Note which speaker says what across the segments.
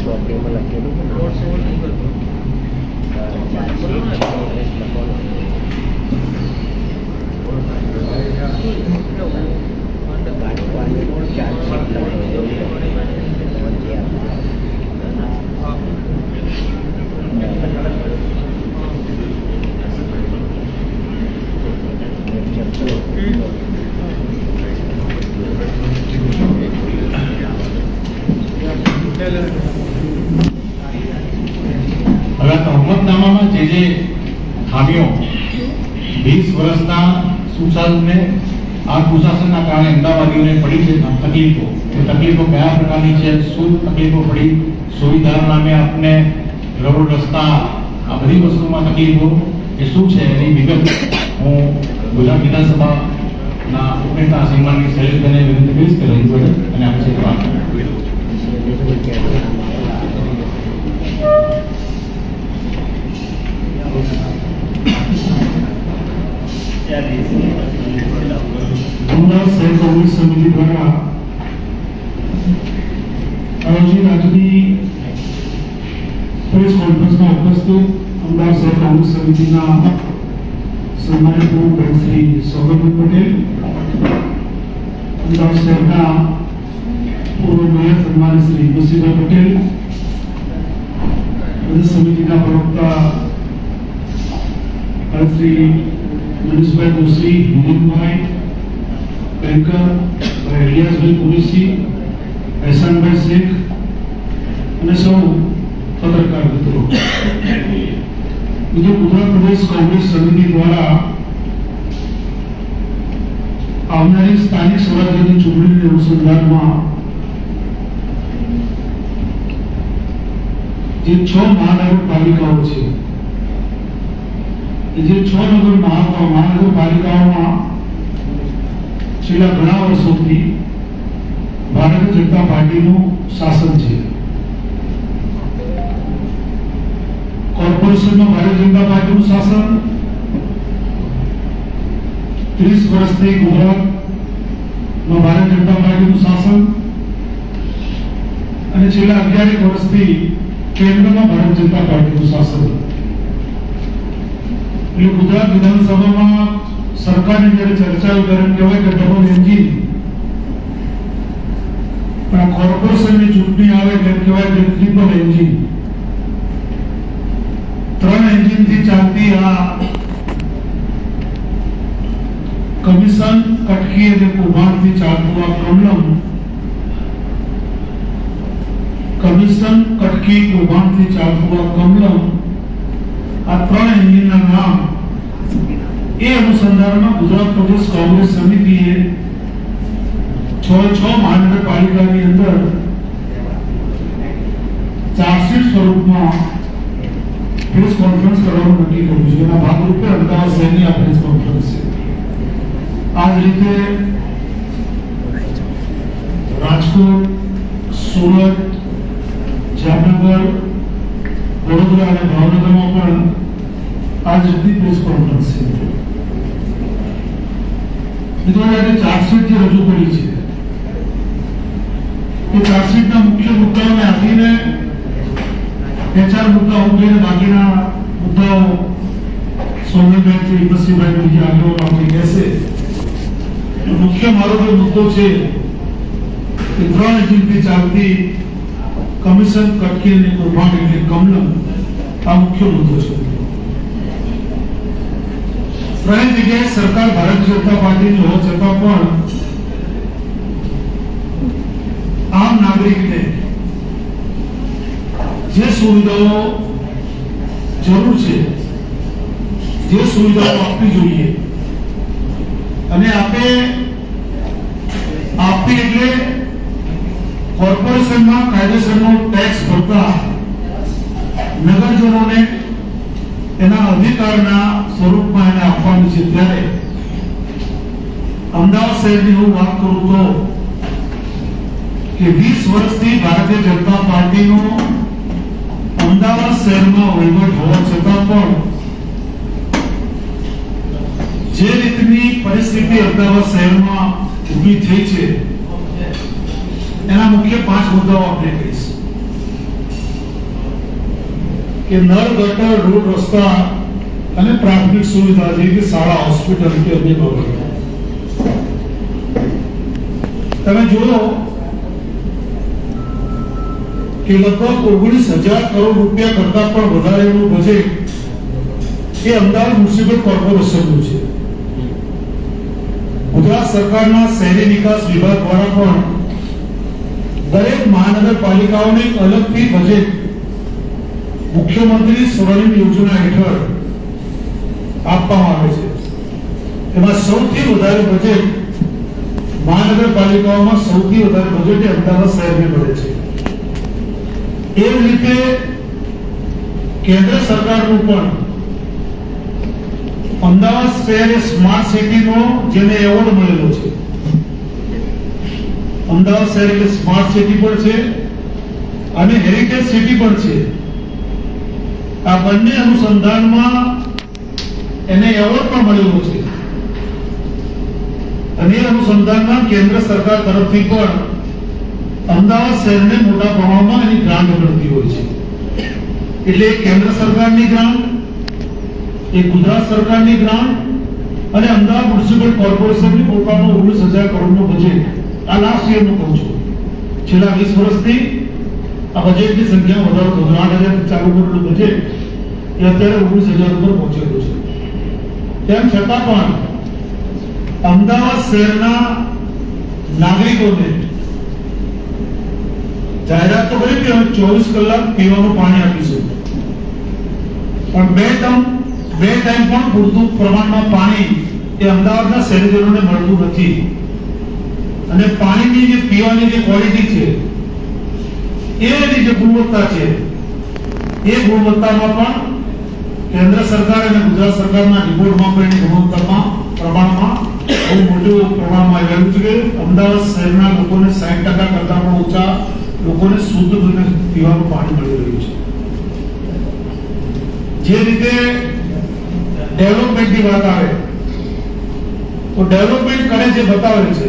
Speaker 1: કોપીમાં લખેલું છે ને ચાર્જશીટ કોંગ્રેસ લખવાનું ચાર્જશીટ
Speaker 2: હવે તહમતનામામાં જે ખામીઓ 20 વર્ષના સુશાસનને આ કુશાસનના કારણે અમદાવાદીઓને પડી છે તકલીફો, એ તકલીફો કયા પ્રકારની છે, શું તકલીફો પડી, સુવિધાના નામે આપને રોડ રસ્તા આ બધી વસ્તુમાં તકલીફો એ શું છે એની વિગત હું ગુજરાત વિધાનસભાના ઉપનેતા શ્રીમાનની શૈલેષભાઈને વિનંતી કરીશ કે રજૂ કરે અને આપણે છે વાત
Speaker 3: અમદાવાદ શહેર કોંગ્રેસ સમિતિ દ્વારા આયોજિત આજની પ્રેસ કોન્ફરન્સમાં ઉપસ્થિત અમદાવાદ શહેર કોંગ્રેસ સમિતિના સન્માનિત પ્રમુખ શ્રી સૌરભ પટેલ, અમદાવાદ શહેરના પૂર્વ મેયર સન્માનિત શ્રી બસીભાઈ પટેલ, પ્રદેશ સમિતિના પ્રવક્તા શ્રી મનીષભાઈ દોશી, વિનોદભાઈ બેંકર, ઇલિયાસભાઈ કુરેશી, એહસાનભાઈ શેખ અને સૌ પત્રકાર મિત્રો. ગુજરાત પ્રદેશ કોંગ્રેસ સમિતિ દ્વારા આવનારી સ્થાનિક સ્વરાજ્યની ચૂંટણીની અનુસંધાનમાં જે 6 મહાનગરપાલિકાઓ છે, જે 6 મહાનગરપાલિકાઓમાં છેલ્લા ઘણા વર્ષોથી ભારતીય જનતા પાર્ટીનું શાસન છે. કોર્પોરેશનમાં ભારતીય જનતા પાર્ટીનું શાસન, 30 વર્ષથી ગુજરાતમાં ભારતીય જનતા પાર્ટીનું શાસન અને છેલ્લા 11 વર્ષથી કેન્દ્રમાં ભારતીય જનતા પાર્ટીનું શાસન. એટલે ગુજરાત વિધાનસભામાં સરકારની જ્યારે ચર્ચાઓ ત્યારે કહેવાય કે ડબલ એન્જિન, પણ કોર્પોરેશનની ચૂંટણી આવે ત્યારે કહેવાય કે ટ્રિપલ એન્જિન. 3 એન્જિનથી ચાલતી આ કમિશન કટકી અને કૌભાંડથી ચાલતું આ કમલમ, કમિશન કટકી કૌભાંડથી ચાલતું આ કમલમ, આ 3 એન્જિનના નામ એ અનુસંધાનમાં ગુજરાત પ્રદેશ કોંગ્રેસ સમિતિએ 6 મહાનગરપાલિકાની અંદર ચાર્જશીટ સ્વરૂપમાં પ્રેસ કોન્ફરન્સ કરવાનું નક્કી કર્યું છે. એના ભાગરૂપે અમદાવાદ શહેરની આ પ્રેસ કોન્ફરન્સ છે. આ જ રીતે રાજકોટ, સુરત, જામનગર, વડોદરા અને ભાવનગરમાં પણ આ જ રીતની પ્રેસ કોન્ફરન્સ છે. મિત્રો, આજે ચાર્જશીટ જે રજૂ કરી છે એ ચાર્જશીટના મુખ્ય મુદ્દાઓને આપીને 4 મુદ્દા ઉકેલીને બાકીના મુદ્દાઓ સૌમ્યભાઈ બસીભાઈ બીજી આગળ આપણી કહેશે. મુખ્ય મારો જે મુદ્દો છે એ 3 એન્જિનથી ચાલતી કમિશન કટકી અને કૌભાંડ એટલે કમલમ, આ મુખ્ય મુદ્દો છે. 3 જગ્યાએ સરકાર ભારતીય જનતા પાર્ટીની હોવા છતાં પણ આમ નાગરિકને જે સુવિધાઓ જરૂર છે, જે સુવિધાઓ આપવી જોઈએ અને આપી એટલે કોર્પોરેશનમાં કાયદેસરનો ટેક્સ ભરતા નગરજનોને એના અધિકારના સ્વરૂપમાં એને આપવાનું છે. ત્યારે અમદાવાદ શહેરની હું વાત કરું તો કે 20 વર્ષથી ભારતીય જનતા પાર્ટીનો અમદાવાદ શહેરમાં વહીવટ હોવા છતાં પણ જે રીતની પરિસ્થિતિ અમદાવાદ શહેરમાં ઊભી થઈ છે એના મુખ્ય 5 મુદ્દાઓ આપણે કહીશ. કે નળ ગટર રોડ રસ્તા અને પ્રાથમિક સુવિધા જેવી કે શાળા હોસ્પિટલ કે અન્ય બાબતો તમે જુઓ કે લગભગ 19,000 કરોડ રૂપિયા કરતા પણ વધારેનું બજેટ એ અમદાવાદ મ્યુનિસિપલ કોર્પોરેશનનું છે. ગુજરાત સરકારના શહેરી વિકાસ વિભાગ દ્વારા પણ દરેક મહાનગરપાલિકાઓને અલગથી બજેટ મુખ્યમંત્રી સ્વર્ણિમ યોજના હેઠળ આપવામાં આવે છે. એમાં સૌથી વધારે બજેટ મહાનગરપાલિકાઓમાં સૌથી વધારે બજેટ એ અમદાવાદ શહેરને મળે છે. એ જ રીતે કેન્દ્ર સરકારનું પણ અમદાવાદ શહેર એ સ્માર્ટ સિટીનો જેને એવોર્ડ મળેલો છે. અમદાવાદ શહેર એટલે સ્માર્ટ સિટી પણ છે અને હેરિટેજ સિટી પણ છે. આ બંને અનુસંધાનમાં એને એવોર્ડ પણ મળેલો છે અને એ અનુસંધાનમાં કેન્દ્ર સરકાર તરફથી પણ અમદાવાદ શહેરને મોટા પ્રમાણમાં એની ગ્રાન્ટ મળતી હોય છે. એટલે કેન્દ્ર સરકારની ગ્રાન્ટ, એ ગુજરાત સરકારની ગ્રાન્ટ અને અમદાવાદ મ્યુનિસિપલ કોર્પોરેશનની પોતાનું 19,000 કરોડનું બજેટ આ લાસ્ટ યરનું કહું છું. છેલ્લા 20 વર્ષથી આ બજેટની સંખ્યામાં વધારો થયો. 8,000 ચાલુ કરેલું બજેટ એ અત્યારે 19,000 ઉપર પહોંચેલું છે. તેમ છતાં પણ અમદાવાદ શહેરના નાગરિકોને જાહેરાત તો કરી કે અમે 24 કલાક પીવાનું પાણી આપીશું, પણ બે ટાઈમ પણ પૂરતું પ્રમાણમાં પાણી એ અમદાવાદના શહેરીજનોને મળતું નથી. અને પાણીની જે પીવાની જે ક્વોલિટી છે, એની જે ગુણવત્તા છે, એ ગુણવત્તામાં પણ કેન્દ્ર સરકાર અને ગુજરાત સરકારના રિપોર્ટમાં પણ એની ગુણવત્તામાં પ્રમાણમાં બહુ મોટું પ્રમાણમાં આવ્યું છે કે અમદાવાદ શહેરના લોકોને 60% કરતા પણ ઓછા લોકોને શુદ્ધ પીવાનું પાણી મળી રહ્યું છે. જે રીતે ડેવલપમેન્ટની વાત આવે તો ડેવલપમેન્ટ કરે જે બતાવે છે.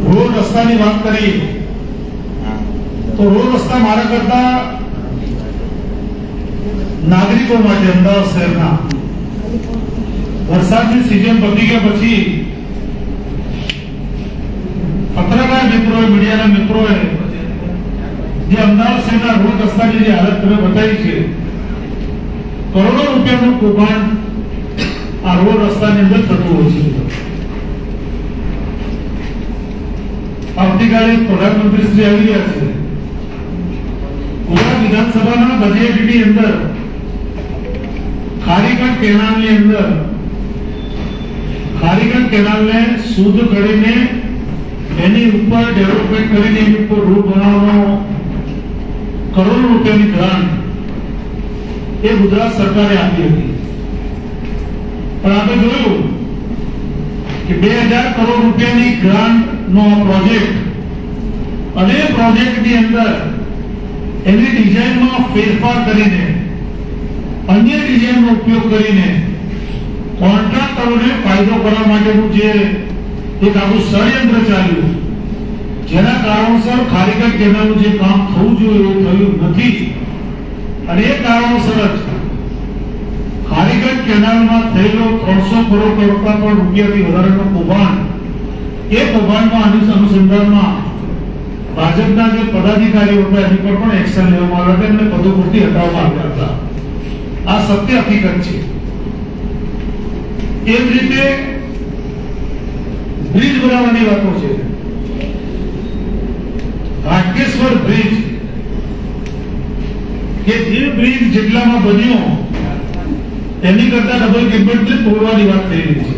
Speaker 3: રોડ રસ્તાની વાત કરી તો રોડ રસ્તા મારા કરતા નાગરિકો માટે અમદાવાદ શહેરના વરસાદની સિઝન પતી ગયા પછી પત્રકાર મિત્રોએ, મીડિયાના મિત્રોએ જે અમદાવાદ શહેરના રોડ રસ્તાની જે હાલત તમે બતાવી છે, કરોડો રૂપિયાનું કૌભાંડ આ રોડ રસ્તાની અંદર થતું હોય છે. આવતીકાલે પ્રધાનમંત્રી શ્રી આવી રહ્યા છે. ગુજરાત વિધાનસભાના બજેટની અંદર ખારીગઢ કેનાલને શુદ્ધ કરીને એની ઉપર ડેવલપમેન્ટ કરીને એની ઉપર રોડ બનાવવાનો કરોડો રૂપિયાની ગ્રાન્ટ એ ગુજરાત સરકારે આપી હતી. પણ આપણે જોયું કે 2,000 કરોડ રૂપિયાની ગ્રાન્ટનો પ્રોજેક્ટ અને એ પ્રોજેક્ટની અંદર એની ડિઝાઇનમાં ફેરફાર કરીને અન્ય ડિઝાઇનનો ઉપયોગ કરીને કોન્ટ્રાક્ટરોને ફાયદો કરવા માટેનું જે એક આખું ષડયંત્ર ચાલ્યું, જેના કારણોસર ખારીગઢ કેનાલનું જે કામ થવું જોઈએ એવું થયું નથી. અને એ કારણોસર જ ખારીગઢ કેનાલમાં થયેલો 300 કરોડ કરતા પણ રૂપિયાથી વધારેનો કૌભાંડ, એ કૌભાંડમાં અનુસંધાનમાં ભાજપના જે પદાધિકારીઓ હતા એની પર પણ એક્શન લેવામાં આવ્યા હતા, એમને પદો પરથી હટાવવામાં આવ્યા હતા. આ સત્ય હકીકત છે. એ જ રીતે બ્રિજ બનાવવાની વાતો છે. હાટકેશ્વર બ્રિજ કે જે બ્રિજ જેટલામાં બન્યો એની કરતા ડબલ કિંમતથી તોડવાની વાત થઈ રહી છે.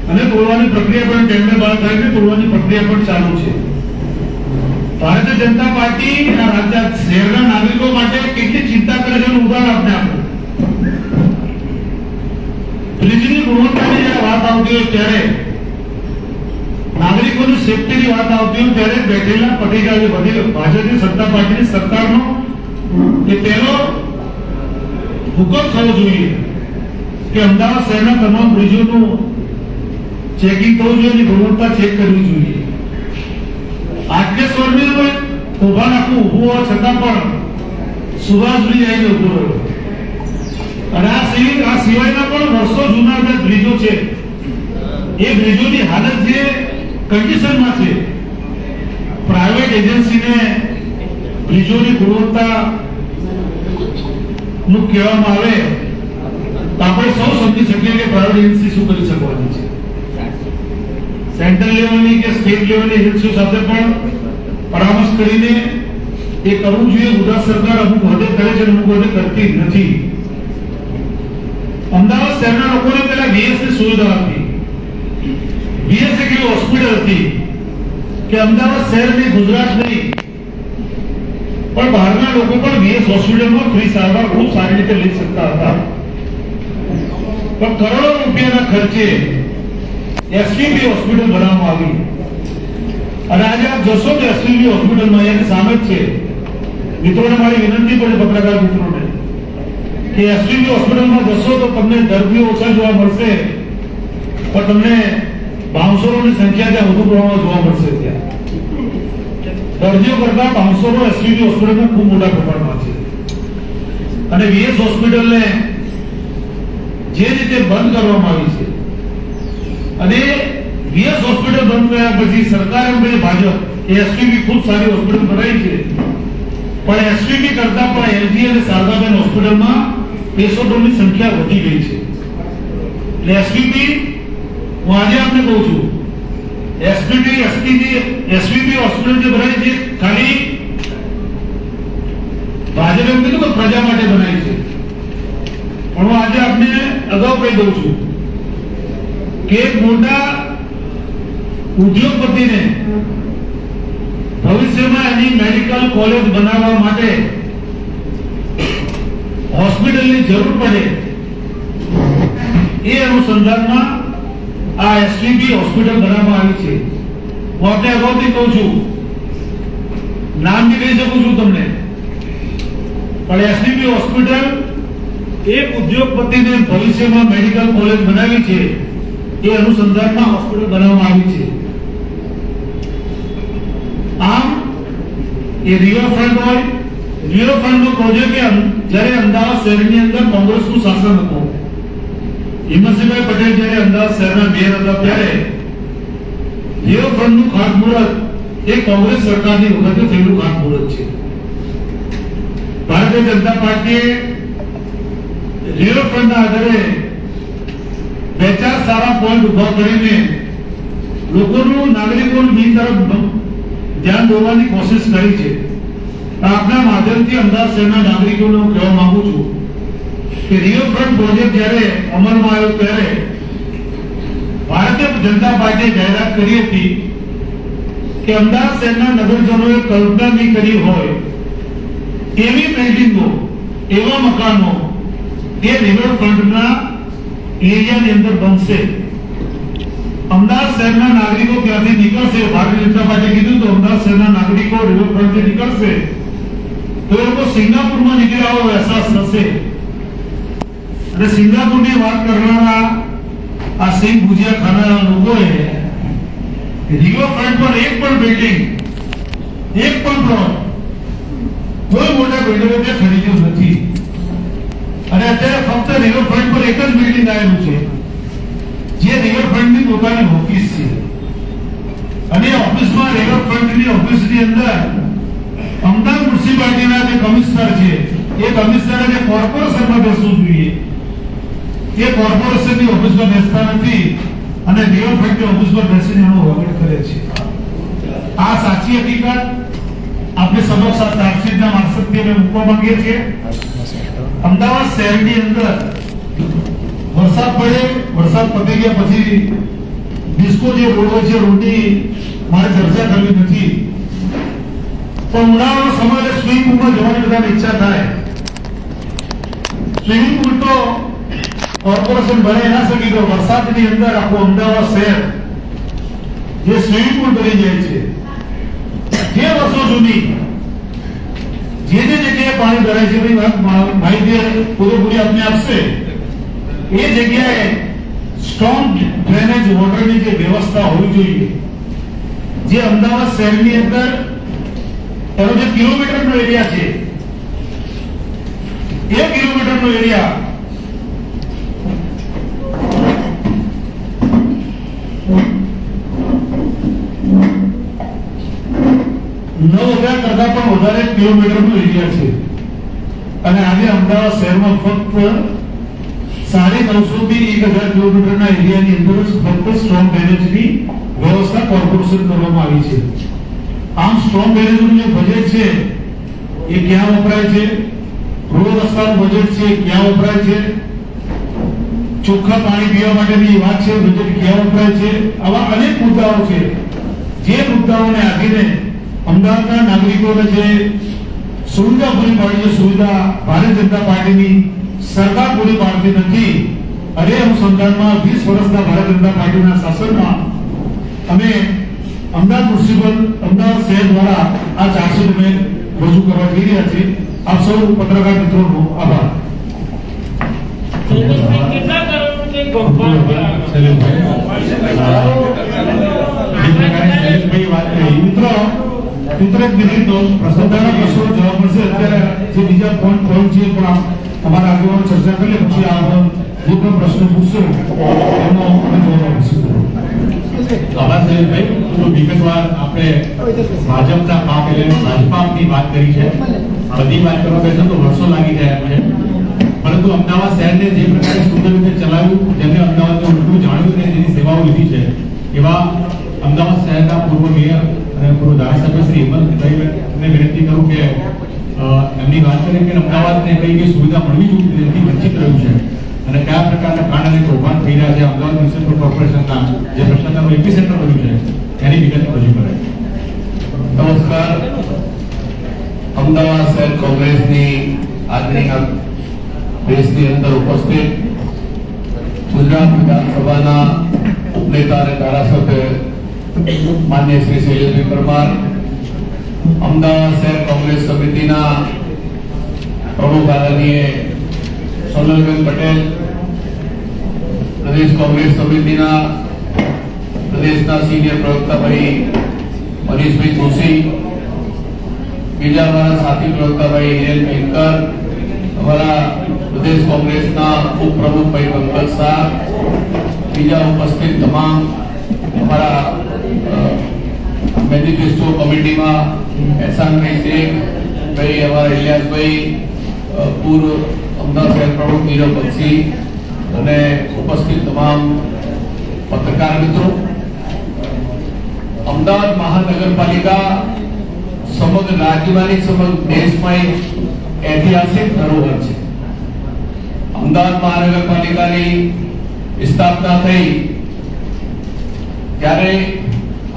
Speaker 3: અને તોડવાની પ્રક્રિયા પણ ટેન્ડર બહાર કાઢીને તોડવાની પ્રક્રિયા પણ ચાલુ છે. ભારતીય જનતા પાર્ટી આ રાજ્ય શહેરના નાગરિકો માટે કેટલી ચિંતા કરે છે એનું ઉદાહરણ આપણે આપો. બ્રિજની ગુણવત્તાની જ્યારે વાત આવતી હોય ત્યારે, નાગરિકોની સેફટીની વાત આવતી હોય ત્યારે બેઠેલા ભાજપની સત્તા પાર્ટીની સરકારનો એ પહેલો હુકમ થવો જોઈએ કે અમદાવાદ શહેરના તમામ બ્રિજોનું ચેકિંગ થવું જોઈએ, ગુણવત્તા ચેક કરવી જોઈએ. હાટકેશ્વરની કૌભાંડ આખું ઊભું હોવા છતાં પણ સુભાષભાઈ આવીને ઊભો રહ્યો. અને આ સિવાયના પણ વર્ષો જૂના જે બ્રિજો છે એ બ્રિજોની હાલત જે કન્ડિશનમાં છે, પ્રાઇવેટ એજન્સીને બ્રિજોની ગુણવત્તા નું કહેવામાં આવે તો આપણે સૌ સમજી શકીએ કે પ્રાઇવેટ એજન્સી શું કરી શકવાની છે. સેન્ટ્રલ લેવલની કે સ્ટેટ લેવલની એજન્સીઓ સાથે પણ પરામર્શ કરીને એ કરવું જોઈએ. ગુજરાત સરકાર અમુક હદે કરે છે, અમુક હદે કરતી નથી. અમદાવાદ શહેરના લોકોને પહેલા VS ની સુવિધા હતી. VS એક એવી હોસ્પિટલ હતી કે અમદાવાદ શહેર નહીં, ગુજરાત નહીં પણ બહારના લોકો પણ VS હોસ્પિટલમાં ફ્રી સારવાર ખૂબ સારી રીતે લઈ શકતા હતા. પણ કરોડો રૂપિયાના ખર્ચે SVP હોસ્પિટલ બનાવવામાં આવી. અને આજે આપ જોશો કે SVP હોસ્પિટલમાં એની સામે જ છે. મિત્રોને મારી વિનંતી પડે, પત્રકાર મિત્રોને, કે SVP હોસ્પિટલમાં જશો તો તમને દર્દીઓ ઓછા જોવા મળશે પણ તમને બાઉન્સરોની સંખ્યા ત્યાં વધુ પ્રમાણમાં જોવા મળશે. ત્યાં દર્દીઓ કરતા બાઉન્સરો SVP હોસ્પિટલમાં ખૂબ મોટા પ્રમાણમાં છે. અને VS હોસ્પિટલને જે રીતે બંધ કરવામાં આવી છે અને VS હોસ્પિટલ બંધ કર્યા પછી સરકારે ભાજપ SVP ખૂબ સારી હોસ્પિટલ બનાવી છે પણ SVP કરતા પણ LG અને શારદાબેન હોસ્પિટલમાં પેશન્ટોની સંખ્યા વધી ગઈ છે. એટલે SVP હું આજે આપને કહું છું, SVP હોસ્પિટલ જે બનાવી છે ખાલી ભાજપે એમ કીધું કે પ્રજા માટે બનાવી છે, પણ હું આજે આપને અગાઉ કહી દઉં છું કે એક મોટા ઉદ્યોગપતિને ભવિષ્યમાં એની મેડિકલ કોલેજ બનાવવા માટે હોસ્પિટલની જરૂર પડે એ અનુસંધાનમાં આ SVP હોસ્પિટલ બનાવવામાં આવી છે. હું આપને અગાઉથી કહું છું, નામ બી કહી શકું છું તમને, પણ SVP હોસ્પિટલ એક ઉદ્યોગપતિને ભવિષ્યમાં મેડિકલ કોલેજ બનાવી છે એ અનુસંધાનમાં હોસ્પિટલ બનાવવામાં આવી છે. આમ એ રિવરફ્રન્ટ હોય, રિવરફ્રન્ટનો પ્રોજેક્ટ જ્યારે અમદાવાદ શહેરની અંદર કોંગ્રેસનું શાસન હતું, હિંમતસિંહભાઈ પટેલ જ્યારે અમદાવાદ શહેરના મેયર હતા ત્યારે રિવરફ્રન્ટનું ખાતમુહૂર્ત એ કોંગ્રેસ સરકારની વખતે થયેલું ખાતમુહૂર્ત છે. ભારતીય જનતા પાર્ટીએ રિવરફ્રન્ટના આધારે બે ચાર સારા પોઈન્ટ ઉભા કરીને લોકોનું, નાગરિકોનું બી તરફ ધ્યાન દોરવાની કોશિશ કરી છે. આપના માધ્યમથી અમદાવાદ શહેરના નાગરિકોને હું કહેવા માંગુ છું કે રિવરફ્રન્ટ પ્રોજેક્ટ જ્યારે અમલમાં આવ્યો ત્યારે ભારતીય જનતા પાર્ટીએ જાહેરાત કરી હતી કે અમદાવાદ શહેરના નગરજનોએ કલ્પના નહીં કરી હોય એવી બિલ્ડિંગો, એવા મકાનો એ રિવરફ્રન્ટના એરિયાની અંદર બનશે. અમદાવાદ શહેરના નાગરિકો ત્યાંથી નીકળશે. ભારતીય જનતા પાર્ટીએ કીધું તો અમદાવાદ શહેરના નાગરિકો રિવરફ્રન્ટથી નીકળશે તો એ લોકો સિંગાપુરમાં નીકળ્યા હોવાનો અહેસાસ થશે. અને સિંગાપુરની વાત કરનારા આ સિંહ ભુજિયા ખાનારા લોકોએ રિવરફ્રન્ટ પર એક પણ બિલ્ડિંગ, એક પણ પ્લોટ, કોઈ મોટા બિલ્ડિંગો ત્યાં ખરીદ્યું નથી. અને અત્યારે ફક્ત રિવરફ્રન્ટ પર એક જ બિલ્ડિંગ આવેલું છે જે રિવરફ્રન્ટની પોતાની ઓફિસ છે. અને ઓફિસમાં રિવરફ્રન્ટની ઓફિસની અંદર અમદાવાદ મ્યુનિસિપાલિટીના જે કમિશનર છે એ કમિશનરે જે કોર્પોરેશનમાં બેસવું જોઈએ એ કોર્પોરેશનની ઓફિસમાં બેસતા નથી અને રિવરફ્રન્ટની ઓફિસમાં બેસીને એનો વહીવટ કરે છે. આ સાચી હકીકત આપણે સમક્ષ આ ચાર્જશીટના મારફતથી અમે મૂકવા માંગીએ છીએ. અમદાવાદ શહેરની અંદર વરસાદ પડે, વરસાદ પતી ગયા પછી ડિસ્કો જે રોડ હોય છે રોડની મારે ચર્ચા કરવી નથી, પણ ઉનાળાનો સમય સ્વિમિંગ પુલમાં જવાની બધાને ઈચ્છા થાય. સ્વિમિંગ પુલ તો કોર્પોરેશન બનાવી ના શકી તો વરસાદની અંદર આખું અમદાવાદ શહેર જે સ્વિમિંગ પુલ બની જાય છે. જે વર્ષો સુધી જે જગ્યાએ પાણી ભરાય છે માહિતી પૂરેપૂરી આપને આપશે એ જગ્યાએ સ્ટ્રોંગ ડ્રેનેજ વોટરની જે વ્યવસ્થા હોવી જોઈએ, જે અમદાવાદ શહેરની અંદર એનો જે કિલોમીટરનો એરિયા છે, 1 કિલોમીટરનો એરિયા 9,000 કરતા પણ વધારે કિલોમીટરનો એરિયા છે. અને આજે અમદાવાદ શહેરમાં ફક્ત 950 થી 1,000 કિલોમીટરના એરિયાની અંદર જ ફક્ત સ્ટ્રોંગ ડ્રેનેજની વ્યવસ્થા કોર્પોરેશન કરવામાં આવી છે. આમ સ્ટ્રોંગ ડ્રેનેજનું જે બજેટ છે એ ક્યાં વપરાય છે, રોડ રસ્તાનું બજેટ છે ક્યાં વપરાય છે, ચોખ્ખા પાણી પીવા માટેની વાત છે બજેટ ક્યાં વપરાય છે, આવા અનેક મુદ્દાઓ છે જે મુદ્દાઓને આધીને અમદાવાદના નાગરિકોને જે સુવિધા પૂરી પાડી છે, સુવિધા ભારતીય જનતા પાર્ટીની સરકાર પૂરી પાડતી નથી. અરે અનુસંધાનમાં 20 વર્ષના ભારતીય જનતા પાર્ટીના શાસનમાં અમે અમદાવાદ મ્યુનિસિપલ અમદાવાદ શહેર દ્વારા આ ચાર્જશીટ અમે રજૂ કરવા જઈ રહ્યા છીએ. આપ સૌ પત્રકાર મિત્રોનો આભાર. મિત્રો એક મિનિટ પ્રશ્નોત્તરના પ્રશ્નો જવાબ મળશે. અત્યારે જે બીજા પોઈન્ટ છે પણ અમારા આગેવાનો ચર્ચા કરી લે, પછી આ જે પણ પ્રશ્ન પૂછશો એનો અમે જવાબ આપીશું.
Speaker 2: આભાર શૈલેષભાઈ. તો વિગતવાર આપણે ભાજપના પાપ એટલે ભાજપાની વાત કરી છે. બધી વાત કરવા બેસો તો વર્ષો લાગી જાય છે. પરંતુ અમદાવાદ શહેરને જે પ્રકારે સુંદર રીતે ચલાવ્યું, જેમને અમદાવાદને ઉલટું જાણ્યું અને જેની સેવાઓ લીધી છે, એવા અમદાવાદ શહેરના પૂર્વ મેયર અને પૂર્વ ધારાસભ્ય શ્રી હેમંતભાઈને વિનંતી કરું કે એમની વાત કરીએ કે અમદાવાદને કઈ સુવિધા મળવી જોઈએ એથી વંચિત રહ્યું છે અને કયા પ્રકારના કાંડ અને કૌભાંડ થઈ રહ્યા છે અમદાવાદ મ્યુનિસિપલ કોર્પોરેશનના જે ભ્રષ્ટાચારનું એપિસેન્ટર બન્યું છે એની વિગત રજૂ કરે.
Speaker 4: નમસ્કાર. અમદાવાદ શહેર કોંગ્રેસની આજની દેશની અંદર ઉપસ્થિત ગુજરાત વિધાનસભાના ઉપનેતા અને ધારાસભ્ય માન્ય શ્રી શૈલેષભાઈ પરમાર, અમદાવાદ શહેર કોંગ્રેસ સમિતિના પ્રમુખ આદરણીય સોનલબેન પટેલ, પ્રદેશ કોંગ્રેસ સમિતિના પ્રદેશના સિનિયર પ્રવક્તા ભાઈ મનીષભાઈ જોશી, બીજા અમારા સાથી પ્રવક્તા ભાઈ હિરેન મેનકર, અમારા પ્રદેશ કોંગ્રેસના ઉપપ્રમુખ ભાઈ પંકજ શાહ, બીજા ઉપસ્થિત તમામ અમારા મેનિફેસ્ટો કમિટીમાં એહસાનભાઈ શેખ ભાઈ, અમારા ઇલિયાસભાઈ, પૂર્વ અમદાવાદ શહેર પ્રમુખ નીરવ બક્ષી અને ઉપસ્થિત તમામ પત્રકાર મિત્રો. અમદાવાદ મહાનગરપાલિકા સમગ્ર રાજ્યમાં સમગ્ર દેશમાં એક ઐતિહાસિક ધરોહર છે. અમદાવાદ મહાનગરપાલિકાની સ્થાપના થઈ ત્યારે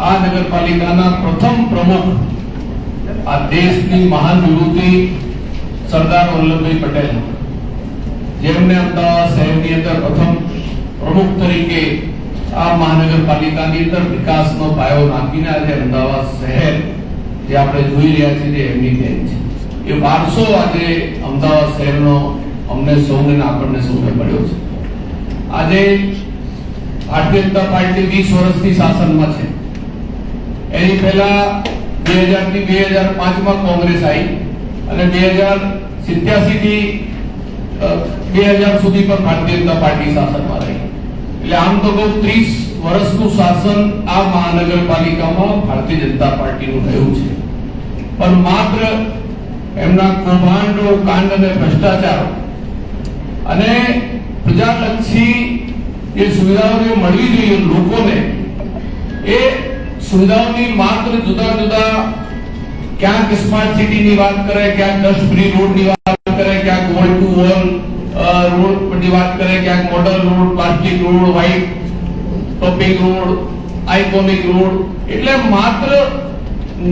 Speaker 4: આ નગરપાલિકાના પ્રથમ પ્રમુખ આ દેશની મહાન વિભૂતિ સરદાર વલ્લભભાઈ પટેલ, જેમને અમદાવાદ શહેરની અંદર પ્રથમ પ્રમુખ તરીકે આ મહાનગરપાલિકાની અંદર વિકાસનો પાયો નાખીને આજે અમદાવાદ શહેર જે આપણે જોઈ રહ્યા છીએ એમની દેન છે. એ વારસો આજે અમદાવાદ શહેરનો અમને સૌને આપણને સૌને મળ્યો છે. આજે ભારતીય જનતા પાર્ટી 20 વર્ષથી શાસનમાં છે. એની પહેલા 2000 થી 2005 માં કોંગ્રેસ આવી અને 2087 થી 2000 સુધી પણ ભારતીય જનતા પાર્ટી શાસનમાં રહી. એટલે આમ તો 30 વર્ષનું શાસન આ મહાનગરપાલિકામાં ભારતીય જનતા પાર્ટીનું રહ્યું છે. પણ માત્ર એમના કૌભાંડો, કાંડ અને ભ્રષ્ટાચાર અને પ્રજાલક્ષી જે સુવિધાઓ મળવી જોઈએ લોકોને, એ સુવિધાઓની માત્ર જુદા જુદા ક્યાંક સ્માર્ટ સિટીની વાત કરે, ક્યાંક ડસ્ટ ફ્રી રોડની વાત કરે, ક્યાંક વોલ ટુ વોલ રોડની વાત કરે, ક્યાંક model road, plastic road, white topping road, iconic road, એટલે માત્ર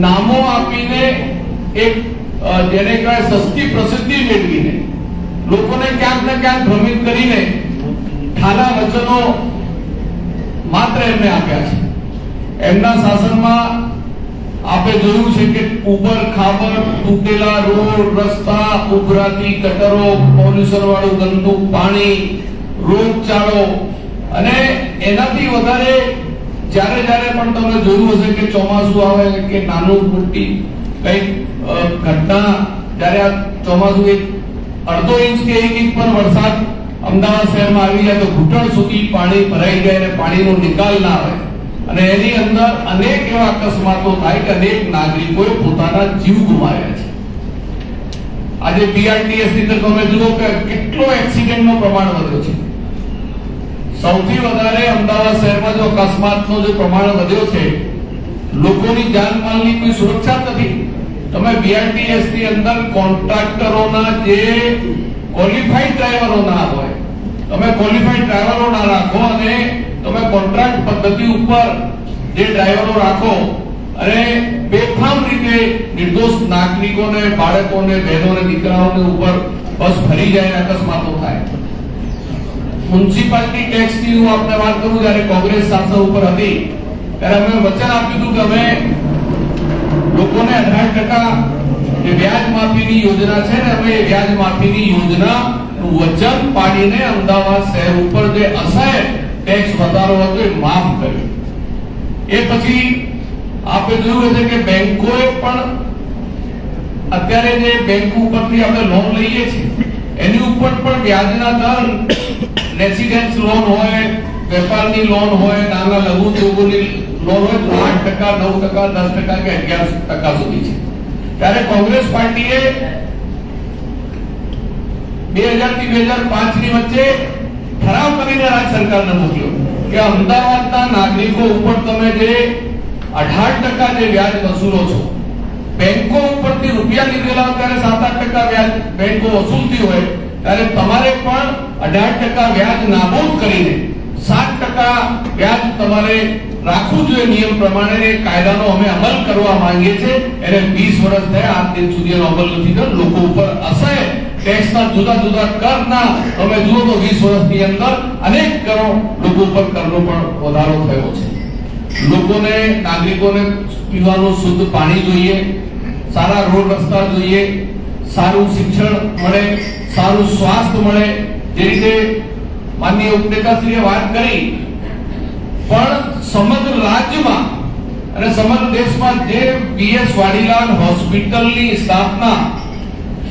Speaker 4: નામો આપીને એક જેને કહેવાય સસ્તી પ્રસિદ્ધિ મેળવીને લોકોને ક્યાંક ને ક્યાંક ભ્રમિત કરીને ઠાલા વચનો માત્ર એમને આપ્યા છે. એમના શાસનમાં આપણે જોયું છે કે ઉબર ખાબર, તૂટેલા રોડ રસ્તા, ઉભરાતી ગટરો, પોલ્યુશન વાળું ગંદુ પાણી, રોગચાળો અને એનાથી વધારે જ્યારે પણ તમે જોયું હશે કે ચોમાસું આવે કે નાનું મોટી કઈ ઘટના જ્યારે આ ચોમાસું અડધો ઇંચ કે 1 ઇંચ પર વરસાદ અમદાવાદ શહેરમાં આવી જાય તો ઘૂંટણ સુધી પાણી ભરાઈ જાય અને પાણીનો નિકાલ ના આવે અને એની અંદર અનેક એવા અકસ્માતો થાય કે અનેક નાગરિકોએ પોતાના જીવ ગુમાવ્યા છે. આજે બીઆરટીએસ ની અંદર તમે જુઓ કે કેટલો એક્સિડન્ટનો પ્રમાણ વધ્યો છે. સૌથી વધારે અમદાવાદ શહેરમાં જો અકસ્માતનો જે પ્રમાણ વધ્યો છે, લોકોની જાનમાલની કોઈ સુરક્ષા નથી. તમે બીઆરટીએસ ની અંદર કોન્ટ્રાક્ટરોના જે ક્વોલિફાઈડ ડ્રાઈવરો ના હોય, તમે ક્વોલિફાઈડ ડ્રાઈવરો ના રાખો અને તમે કોન્ટ્રાક્ટ પદ્ધતિ ઉપર જે ડ્રાઈવરો રાખો અને બેફામ રીતે નિર્દોષ નાગરિકોને, બાળકોને, બહેનોને, દીકરાઓને ઉપર બસ ફરી જાય, અકસ્માતો થાય. મ્યુનિસિપાલિટી ટેક્સ ની હું આપને વાત કરું, જ્યારે કોંગ્રેસ શાસન ઉપર હતી ત્યારે અમે વચન આપ્યું હતું કે અમે લોકોને 18% જે વ્યાજ માફીની યોજના છે ને, અમે વ્યાજ માફીની યોજના વચન પાડીને અમદાવાદ શહેર ઉપર જે અસહ્ય ટેક્સ વધારો હતો એ માફ કર્યો. એ પછી આપણે જોયું હશે કે બેંકોએ પણ અત્યારે જે બેંક ઉપરથી આપણે લોન લઈએ છીએ એની ઉપર પણ વ્યાજના દર, રેસિડેન્સ લોન હોય, વેપારની લોન હોય, નાના લઘુ ઉદ્યોગોની લોન હોય તો 8%, 9%, 10% કે 11% સુધી છે. ત્યારે કોંગ્રેસ પાર્ટીએ 2000 થી 2005 ની વચ્ચે ઠરાવ કરીને રાજ્ય સરકારને મોકલ્યો કે અમદાવાદના નાગરિકો ઉપર તમે જે 18% જે વ્યાજ વસૂલો છો, બેંકો ઉપરથી રૂપિયા લીધેલા ત્યારે 7-8% વ્યાજ બેંકો વસૂલતી હોય ત્યારે તમારે પણ 18% વ્યાજ નાબૂદ કરીને 7% વ્યાજ તમારે રાખવું જોઈએ નિયમ પ્રમાણે. કાયદાનો અમે અમલ કરવા માંગીએ છીએ. એને 20 વર્ષ થયા, આજ દિન સુધી એનો અમલ નથી થયો. લોકો ઉપર અસહ્ય ટેક્સના જુદા જુદા કરના તમે જુઓ તો 20 વર્ષની અંદર અનેક કરો લોકો ઉપર કરનો પણ વધારો થયો છે. લોકોને, નાગરિકોને પીવાનું શુદ્ધ પાણી જોઈએ, સારા રોડ રસ્તા જોઈએ, સારું શિક્ષણ મળે, સારું સ્વાસ્થ્ય મળે, જે રીતે માનનીય ઉપનેતાશ્રીએ વાત કરી. પણ સમગ્ર રાજ્યમાં અને સમગ્ર દેશમાં જે બીએસ વાડીલાલ હોસ્પિટલની સ્થાપના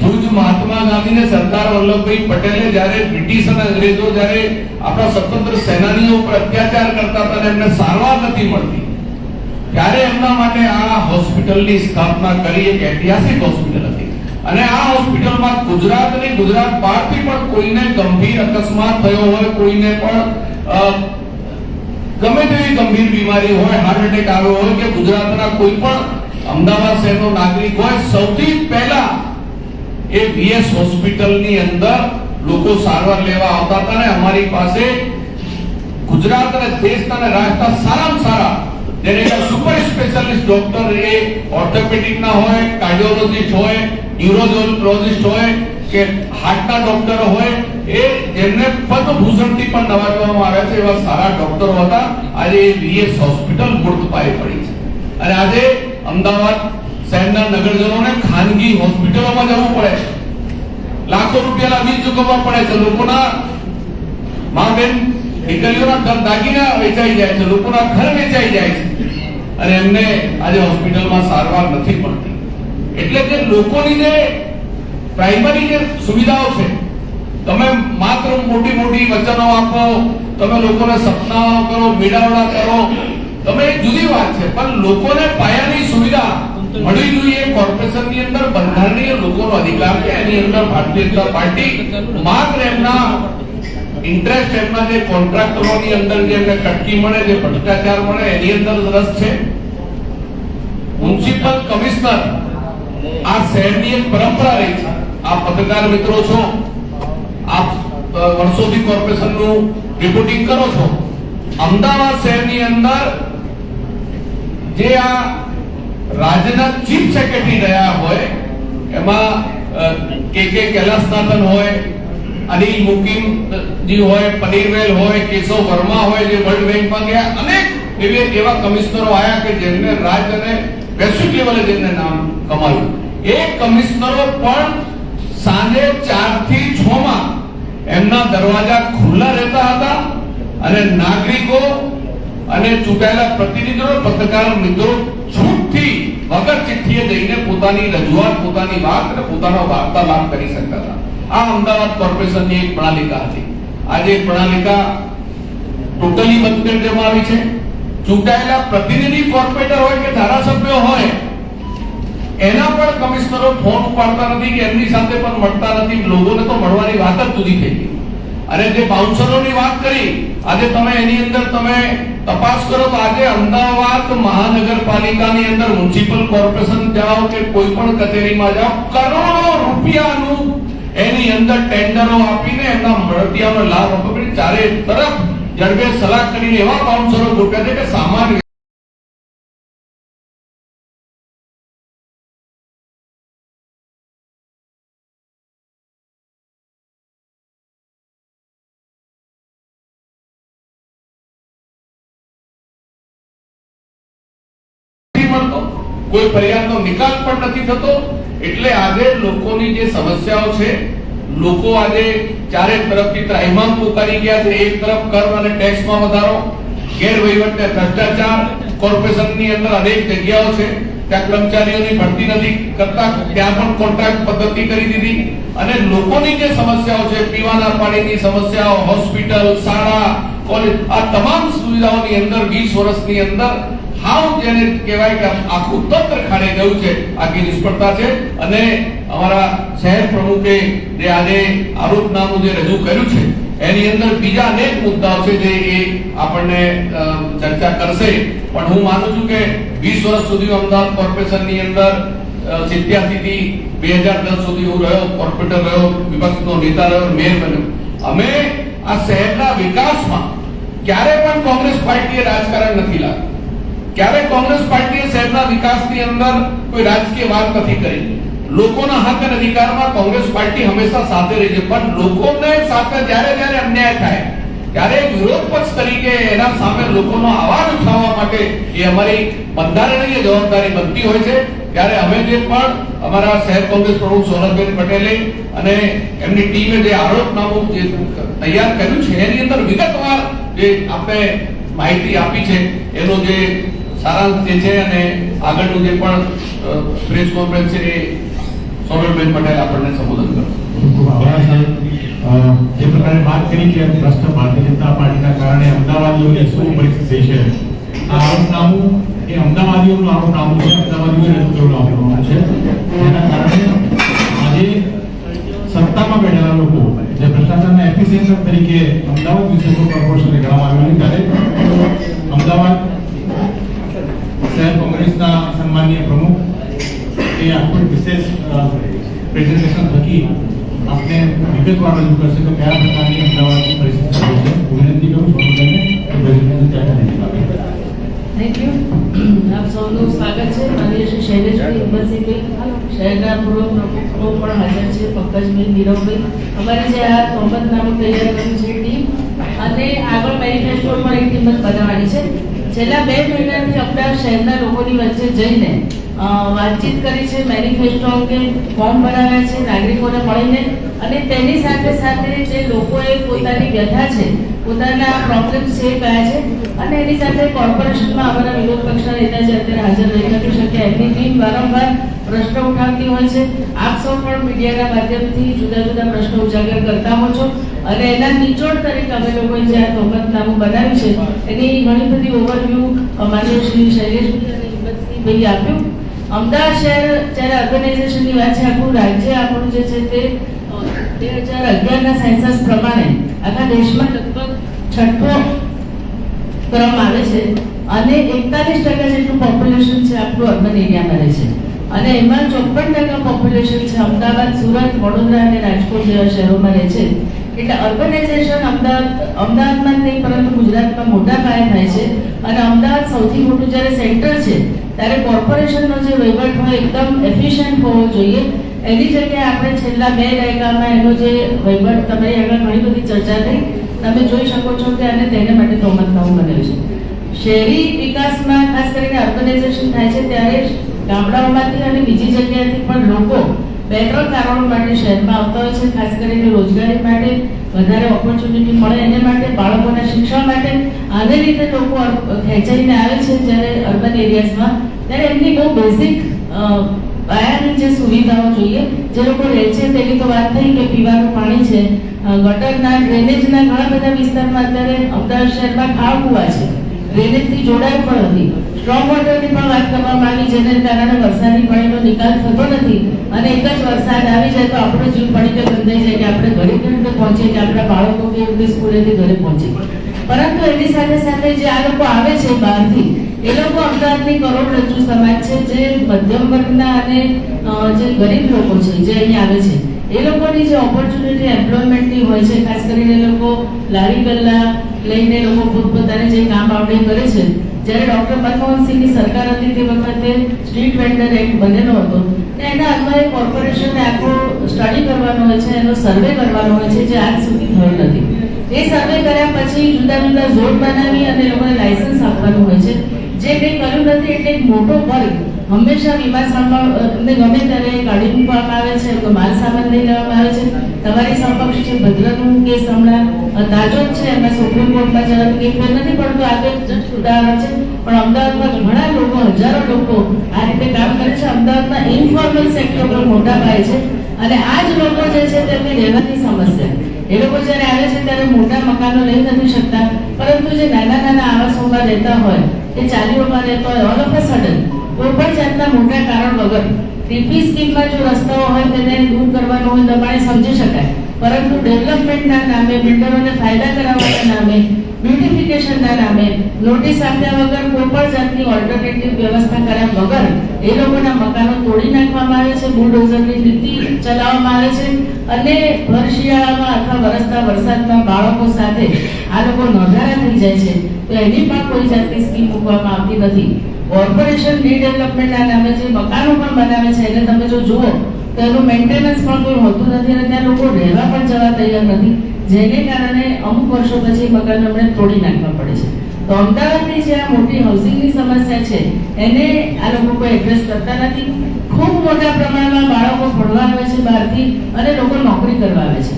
Speaker 4: ભુજ મહાત્મા ગાંધીને સરદાર વલ્લભભાઈ પટેલે જ્યારે બ્રિટિશ અને અંગ્રેજો જ્યારે આપણા સ્વતંત્ર સેનાનીઓ ઉપર અત્યાચાર કરતા હતા અને એમને સારવાર નથી મળતી ત્યારે એમના માટે આ હોસ્પિટલની સ્થાપના કરી. એક ઐતિહાસિક હોસ્પિટલ હતી અને આ હોસ્પિટલમાં ગુજરાત અને ગુજરાત બહારથી પણ કોઈને ગંભીર અકસ્માત થયો હોય, કોઈને પણ ગમે તેવી ગંભીર બીમારી હોય, હાર્ટ એટેક આવ્યો હોય કે ગુજરાતના કોઈ પણ અમદાવાદ શહેરનો નાગરિક હોય, સૌથી પહેલા એ વીએસ હોસ્પિટલની અંદર લોકો સારવાર લેવા આવતા હતા. અને અમારી પાસે ગુજરાત અને દેશના અને રાજ્યના સારામાં સારા જેને સુપર સ્પેશિયાલિસ્ટ ડોક્ટર એ ઓર્થોપેડિક ના હોય, કાર્ડિયોલોજિસ્ટ હોય, ન્યુરોલોજિસ્ટ હોય કે હાર્ટના ડોક્ટર હોય, એ જેમને પદ્મભૂષણથી પણ નવાજવામાં આવ્યા છે એવા સારા ડોક્ટરો હતા. આજે એ વીએસ હોસ્પિટલ મૂર્ત પાયે પડી છે અને આજે અમદાવાદ શહેરના નગરજનોને ખાનગી હોસ્પિટલોમાં જવું પડે, લાખો રૂપિયાના બિલ ચૂકવવા પડે છે. લોકોના મા બેન દીકરીઓના દાગીના વેચાઈ જાય છે, લોકોના ઘર વેચાઈ જાય છે અને એમને આજે હોસ્પિટલમાં સારવાર નથી મળતી. એટલે કે લોકોની જે પ્રાઇમરી જે સુવિધાઓ છે, તમે માત્ર મોટી મોટી વચનો આપો, તમે લોકોને સપનાઓ કરો, મેળાવડા કરો, તમે જુદી વાત છે, પણ લોકોને પાયાની સુવિધા મળી જોઈએ. કોર્પોરેશનની અંદર બંધારણીય લોકોનો અધિકાર છે, એની અંદર ભારતીય જનતા પાર્ટી માત્ર એમના ઇન્ટરેસ્ટ, એમના જે કોન્ટ્રાક્ટરોની અંદર જે એમને કટકી મળે, જે ભ્રષ્ટાચાર મળે એની અંદર રસ છે. મ્યુનિસિપલ કમિશનર આ શહેરની એક પરંપરા રહી છે. આપ પત્રકાર મિત્રો છો, આપ વર્ષોથી કોર્પોરેશનનું રિપોર્ટિંગ કરો છો. અમદાવાદ શહેરની અંદર જે આ રાજ્યના ચીફ સેક્રેટરી રહ્યા હોય એમાં કે કૈલાસનાથન હોય, અનિલ મુકિમજી હોય, પનીરવેલ હોય, કેશવ વર્મા હોય, જે વર્લ્ડ બેંકમાં ગયા, અનેક એવા કમિશનરો આયા કે જેમને રાજ્ય અને વૈશ્વિક લેવલે જેમને નામ કમાયું. એ કમિશનરો પણ સાંજે 4 થી 6 માં એમના દરવાજા ખુલ્લા રહેતા હતા અને નાગરિકો અને ચૂંટાયેલા પ્રતિનિધિઓ, પત્રકાર મિત્રો છૂટથી વગર ચિઠ્ઠી પીઠીએ જઈને પોતાની રજૂઆત, પોતાની વાત અને પોતાનો વાર્તાલાપ કરી શકતા હતા. આ અમદાવાદ કોર્પોરેશનની એક પ્રણાલિકા હતી. આજે પ્રણાલિકા ટોટલી બંધ કરી દેવામાં આવી છે. ચૂંટાયેલા પ્રતિનિધિ કોર્પોરેટર હોય કે ધારાસભ્યો હોય, એના પણ કમિશનરો ફોન ઉપાડતા નથી કે એમની સાથે પણ મળતા નથી. લોકોને તો મળવાની વાત જ જુદી થઈ ગઈ. અને જે બાઉન્સરોની વાત કરી, આજે તમે એની અંદર તમે તપાસ કરો તો આજે અમદાવાદ મહાનગરપાલિકાની અંદર મ્યુનિસિપલ કોર્પોરેશન જાઓ કે કોઈ પણ કચેરીમાં જાઓ, કરોડો રૂપિયાનું એની અંદર ટેન્ડરો આપીને એમના મળતિયાનો લાભ આપે. ચારે તરફ જડબે સલાહ કરીને એવા બાઉન્સરો ગોઠવ્યા છે કે સામાન્ય કોઈ ફરિયાદનો નિકાલ પણ નથી થતો. એટલે આજે લોકોની જે સમસ્યાઓ છે, લોકો આજે ચારે તરફથી ત્રાહિમામ પોકારી ગયા છે. એક તરફ કર અને ટેક્સમાં વધારો, ગેરવહીવટ અને ભ્રષ્ટાચાર, કોર્પોરેશનની અંદર અનેક જગ્યાઓ છે ત્યાં કર્મચારીઓની ભરતી નથી કરતા, ત્યાં પણ કોન્ટ્રાક્ટ પદ્ધતિ કરી દીધી. અને લોકોની જે સમસ્યાઓ છે, પીવાના પાણીની સમસ્યાઓ, હોસ્પિટલ, શાળા, કોલેજ, આ તમામ સુવિધાઓની અંદર 20 વર્ષની અંદર હાવ જેને કહેવાય કે આખું તંત્ર ખાડે ગયું છે. આખી નિષ્ફળતા છે. અને અમારા શહેર પ્રમુખે જે આજે આરોપનામું જે રજૂ કર્યું છે એની અંદર બીજા અનેક મુદ્દાઓ છે જે એ આપણને ચર્ચા કરશે. પણ હું માનું છું કે 20 વર્ષ સુધી અમદાવાદ કોર્પોરેશનની અંદર 87 થી 2010 સુધી હું રહ્યો, કોર્પોરેટર રહ્યો, વિપક્ષનો નેતા રહ્યો, મેયર બન્યો. અમે આ શહેરના વિકાસમાં ક્યારે પણ કોંગ્રેસ પાર્ટીએ રાજકારણ નથી લાવ્યું. ક્યારે કોંગ્રેસ પાર્ટીએ શહેરના વિકાસની અંદર કોઈ રાજકીય વાત નથી કરી. લોકોના હક અને અધિકારમાં કોંગ્રેસ પાર્ટી હંમેશા સાથે રહી છે. પણ લોકોને સાથે જ્યારે જ્યારે અન્યાય થાય ત્યારે વિરોધ પક્ષ તરીકે એના સામે લોકોનો અવાજ ઉઠાવવા માટે એ અમારી બંધારણીય જવાબદારી બનતી હોય છે. ત્યારે અમે જે પણ અમારા શહેર કોંગ્રેસ પ્રમુખ સોનલબેન પટેલે અને એમની ટીમે જે આરોપનામું જે તૈયાર કર્યું છે એની અંદર વિગતવાર જે આપણે માહિતી આપી છે એનો જે સારાંશ જે છે અને આગળનું જે પણ પ્રેસ કોન્ફરન્સ છે એ સોનલબેન પટેલ આપણને સંબોધન કરે.
Speaker 2: ખૂબ આભાર સાહેબ. જે પ્રકારે વાત કરી કે ભ્રષ્ટ ભારતીય જનતા પાર્ટીના કારણે અમદાવાદીઓની શું પરિસ્થિતિ છે, આ આરોપનામું એ અમદાવાદીઓનું આરોપનામું છે, અમદાવાદીઓએ રજૂ કરેલું આરોપનામું છે. જેના કારણે આજે સત્તામાં બેઠેલા લોકો જે ભ્રષ્ટાચારના એપિસેન્ટર તરીકે અમદાવાદ મ્યુનિસિપલ કોર્પોરેશનને ગણવામાં આવ્યું, ત્યારે અમદાવાદ શહેર કોંગ્રેસના સન્માનીય પ્રમુખ એ આખું વિશેષ પ્રેઝન્ટેશન થકી આપને વિગતવાર રજૂ કરશે કે કયા પ્રકારની અમદાવાદની પરિસ્થિતિ છે. વિનંતી કરું સોનલબેનને પ્રેઝન્ટેશન ત્યાં આપે.
Speaker 5: Thank you. આપ સૌનું સ્વાગત છે. માનનીય શ્રી શૈલેષભાઈ ઉમરસિંહભાઈ, શહેરના પૂર્વ પ્રમુખો પણ હાજર છે, પંકજભાઈ, નીરવભાઈ, અમારી જે આ તોહમતનામું તૈયાર કર્યું છે ટીમ, અને આગળ મેનિફેસ્ટો પણ એક ટીમ જ બનાવવાની છે. છેલ્લા 2 મહિનાથી અમદાવાદ શહેરના લોકોની વચ્ચે જઈને વાતચીત કરી છે, મેનિફેસ્ટો અંગે ફોર્મ બનાવ્યા છે નાગરિકોને મળીને, અને તેની સાથે સાથે જે લોકોએ પોતાની વ્યથા છે, પોતાના પ્રોબ્લેમ્સ છે કયા છે, અને એની સાથે કોર્પોરેશનમાં અમારા વિરોધ પક્ષના નેતા જે અત્યારે હાજર રહી નથી શક્યા, એમની ટીમ વારંવાર પ્રશ્નો ઉઠાવતી હોય છે. આપ સૌ પણ મીડિયાના માધ્યમથી જુદા જુદા પ્રશ્નો ઉજાગર કરતા હો છો, અને એના નિચોડ તરીકે અમે લોકોએ જે આ તોહમતનામું બનાવ્યું છે એની ઘણી બધી ઓવરવ્યૂ માનનીય શ્રી શૈલેષભાઈ અને હિંમતસિંહભાઈ આપ્યું. અમદાવાદ શહેર જ્યારે ઓર્ગેનાઇઝેશનની વાત છે, આખું રાજ્ય આપણું જે છે તે 2011ના સેન્સસ પ્રમાણે આખા દેશમાં લગભગ 6થો ક્રમ આવે છે, અને 41% જેટલું પોપ્યુલેશન છે આપણું અર્બન એરિયામાં રહે છે, અને એમાં 54% પોપ્યુલેશન છે અમદાવાદ, સુરત, વડોદરા અને રાજકોટ જેવા શહેરોમાં રહે છે. એટલે અર્બનાઇઝેશન અમદાવાદમાં જ નહીં પરંતુ ગુજરાતમાં મોટા પાયે થાય છે. અને અમદાવાદ સૌથી મોટું જ્યારે સેન્ટર છે ત્યારે કોર્પોરેશનનો જે વહીવટ હોય એકદમ એફિશિયન્ટ હોવો જોઈએ. એની જગ્યાએ આપણે છેલ્લા 2 દાયકામાં એનો જે વહીવટ, તમારી આગળ ઘણી બધી ચર્ચા થઈ, તમે જોઈ શકો છો કે અને તેને માટે તોહમતનામું બન્યું છે. શહેરી વિકાસમાં ખાસ કરીને અર્બનાઇઝેશન થાય છે ત્યારે ગામડાઓમાંથી અને બીજી જગ્યાએથી પણ લોકો 2-3 કારણો માટે શહેરમાં આવતા હોય છે. ખાસ કરીને રોજગારી માટે, વધારે ઓપોર્ચ્યુનિટી મળે એને માટે, બાળકોના શિક્ષણ માટે. આને લીધે લોકો ખેંચાઈને આવે છે જ્યારે અર્બન એરિયાઝમાં, ત્યારે એમની બહુ બેઝિક પાયાની જે સુવિધાઓ જોઈએ, જે લોકો રહે છે તેની તો વાત થઈ કે પીવાનું પાણી છે, ગટરના ડ્રેનેજના ઘણા બધા વિસ્તારમાં અત્યારે અમદાવાદ શહેરમાં ખાવ કુવા છે, ડ્રેનેજથી જોડાય પણ નથી. સ્ટ્રોંગ વોટરની પણ વાત કરવામાં આવી, જેને કારણે વરસાદી પાણીનો નિકાલ થતો નથી અને એક જ વરસાદ આવી જાય તો આપણો જીવ પાણી બંધાઈ જાય કે આપણે ઘરે કેવી રીતે પહોંચીએ, કે આપણા બાળકો કેવી રીતે સ્કૂલેથી ઘરે પહોંચે. પરંતુ એની સાથે સાથે જે આ લોકો આવે છે બહારથી, એ લોકો અમદાવાદની કરોડરજ્જુ સમાજ છે, જે મધ્યમ વર્ગના અને જે ગરીબ લોકો છે જે અહીં આવે છે, એ લોકોની જે ઓપોર્ચ્યુનિટી એમ્પ્લોયમેન્ટની હોય છે, ખાસ કરીને એ લોકો લારી ગલ્લા લઈને લોકો પોતપોતાને જે કામ આવડે કરે છે. જ્યારે ડોક્ટર મનમોહનસિંહની સરકાર હતી તે વખતે સ્ટ્રીટ વેન્ડર એક્ટ બનેલો હતો, એના અન્વયે કોર્પોરેશનને આખો સ્ટડી કરવાનો હોય છે, એનો સર્વે કરવાનો હોય છે, જે આજ સુધી થયો નથી. એ સર્વે કર્યા પછી જુદા જુદા ઝોન બનાવી અને એ લોકોને લાયસન્સ આપવાનું હોય છે. જે કંઈ કર્યું નથી એટલે એક મોટો વર્ગ હંમેશા વીમા સાંભળને ગમે ત્યારે કાઢી મૂકવામાં આવે છે, તો માલ સામાન લઈ લેવામાં આવે છે. તમારી સમકક્ષ છે ભદ્રનું કેસ હમણાં તાજો જ છે, એમાં સુપ્રીમ કોર્ટમાં જવાનું કે ફેર નથી પડતો, આગળ જસ્ટ ઉદાહરણ છે. પણ અમદાવાદમાં ઘણા લોકો, હજારો લોકો આ રીતે કામ કરે છે. અમદાવાદના ઇન્ફોર્મલ સેક્ટર પર મોટા પાયે છે અને આ જ લોકો જે છે તેમની રહેવાની સમસ્યા. એ લોકો જ્યારે આવે છે ત્યારે મોટા મકાનો લઈ નથી શકતા, પરંતુ જે નાના નાના આવાસોમાં રહેતા હોય, કે ચાલીઓમાં રહેતા હોય, ઓલ ઓફ અ સડન કોઈ પણ જાતના મોટા કારણ વગર ટીપી સ્કીમમાં જો રસ્તાઓ હોય તેને દૂર કરવાનો હોય દબાણે સમજી શકાય, પરંતુ ડેવલપમેન્ટના નામે, બિલ્ડરોને ફાયદા કરાવવાના નામે, બ્યુટિફિકેશનના નામે નોટિસ આપ્યા વગર કોઈ પણ જાતની ઓલ્ટરનેટિવ વ્યવસ્થા કર્યા વગર એ લોકોના મકાનો તોડી નાખવામાં આવે છે, બુલડોઝરની નીતિ ચલાવવામાં આવે છે અને ભર શિયાળામાં અથવા વરસતા વરસાદમાં બાળકો સાથે આ લોકો નોંધારા થઈ જાય છે. તો એની પણ કોઈ જાતની સ્કીમ મૂકવામાં આવતી નથી. કોર્પોરેશન રીડેવલપમેન્ટના નામે જે મકાનો પણ બનાવે છે એને તમે જો જુઓ તો એનું મેન્ટેનન્સ પણ કોઈ હોતું નથી અને ત્યાં લોકો રહેવા પણ જવા તૈયાર નથી, જેને કારણે અમુક વર્ષો પછી મકાનો એમણે તોડી નાખવા પડે છે. તો અમદાવાદની જે આ મોટી હાઉસિંગની સમસ્યા છે એને આ લોકો કોઈ એડ્રેસ કરતા નથી. ખૂબ મોટા પ્રમાણમાં બાળકો ભણવા આવે છે બહારથી અને લોકો નોકરી કરવા આવે છે.